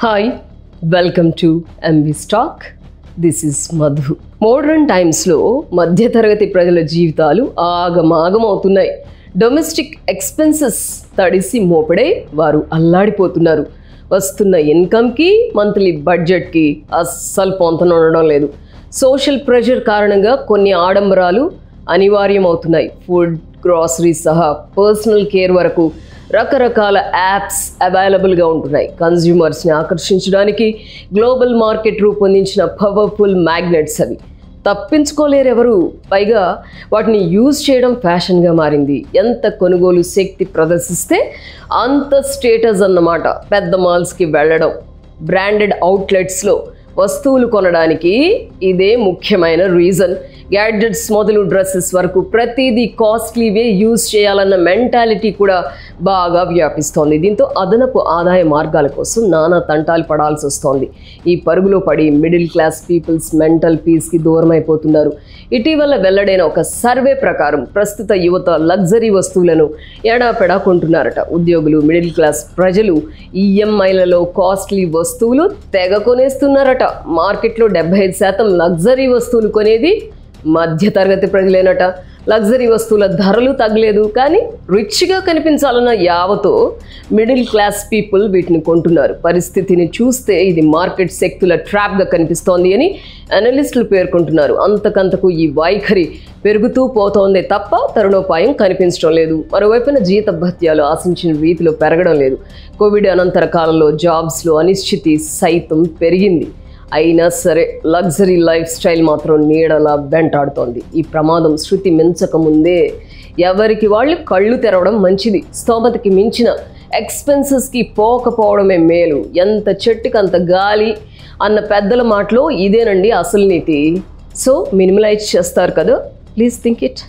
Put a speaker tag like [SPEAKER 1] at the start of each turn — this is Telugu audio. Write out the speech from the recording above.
[SPEAKER 1] Hi welcome to MV stock. This is Madhu. Modern టైమ్స్లో మధ్యతరగతి ప్రజల జీవితాలు ఆగమాగమవుతున్నాయి. డొమెస్టిక్ ఎక్స్పెన్సెస్ తడిసి మోపడే వారు అల్లాడిపోతున్నారు. వస్తున్న ఇన్కమ్కి మంత్లీ బడ్జెట్కి అస్సలు పొంతనుండడం లేదు. సోషల్ ప్రెషర్ కారణంగా కొన్ని ఆడంబరాలు అనివార్యమవుతున్నాయి. ఫుడ్, గ్రాసరీస్ సహా పర్సనల్ కేర్ వరకు రకరకాల యాప్స్ అవైలబుల్గా ఉంటున్నాయి. కన్జ్యూమర్స్ని ఆకర్షించడానికి గ్లోబల్ మార్కెట్ రూపొందించిన పవర్ఫుల్ మ్యాగ్నెట్స్ అవి. తప్పించుకోలేరు ఎవరు. పైగా వాటిని యూజ్ చేయడం ఫ్యాషన్గా మారింది. ఎంత కొనుగోలు శక్తి ప్రదర్శిస్తే అంత స్టేటస్ అన్నమాట. పెద్ద మాల్స్కి వెళ్ళడం, బ్రాండెడ్ అవుట్లెట్స్లో వస్తువులు కొనడానికి ఇదే ముఖ్యమైన రీజన్. గ్యాడ్జెట్స్ మొదలు డ్రెస్సెస్ వరకు ప్రతిదీ కాస్ట్లీవే యూజ్ చేయాలన్న మెంటాలిటీ కూడా బాగా వ్యాపిస్తోంది. దీంతో అదనపు ఆదాయ మార్గాల కోసం నానా తంటాలు పడాల్సి వస్తోంది. ఈ పరుగులో పడి మిడిల్ క్లాస్ పీపుల్స్ మెంటల్ పీస్కి దూరం అయిపోతున్నారు. ఇటీవల వెల్లడైన ఒక సర్వే ప్రకారం ప్రస్తుత యువత లగ్జరీ వస్తువులను ఎడాపెడా కొంటున్నారట. ఉద్యోగులు, మిడిల్ క్లాస్ ప్రజలు ఈఎంఐలలో కాస్ట్లీ వస్తువులు తెగ కొనేస్తున్నారట. మార్కెట్లో 75% లగ్జరీ వస్తువులు కొనేది మధ్యతరగతి ప్రజలేనట. లగ్జరీ వస్తువుల ధరలు తగ్గలేదు, కానీ రిచ్గా కనిపించాలన్న యావతో మిడిల్ క్లాస్ పీపుల్ వీటిని కొంటున్నారు. పరిస్థితిని చూస్తే ఇది మార్కెట్ శక్తుల ట్రాప్గా కనిపిస్తోంది అని అనలిస్టులు పేర్కొంటున్నారు. అంతకంతకు ఈ వైఖరి పెరుగుతూ పోతోందే తప్ప తరుణోపాయం కనిపించడం లేదు. మరోవైపున జీత భత్యాలు ఆశించిన రీతిలో పెరగడం లేదు. కోవిడ్ అనంతర కాలంలో జాబ్స్లో అనిశ్చితి సైతం పెరిగింది. అయినా సరే లగ్జరీ లైఫ్ స్టైల్ మాత్రం నీడలా వెంటాడుతోంది. ఈ ప్రమాదం శృతి మించకముందే ఎవరికి వాళ్ళు కళ్ళు తెరవడం మంచిది. స్తోమతకి మించిన ఎక్స్పెన్సెస్కి పోకపోవడమే మేలు. ఎంత చెట్టుకి అంత గాలి అన్న పెద్దల మాటలో ఇదేనండి అసలు నీతి. సో మినిమలైజ్ చేస్తారు కదా, ప్లీజ్ థింక్ ఇట్.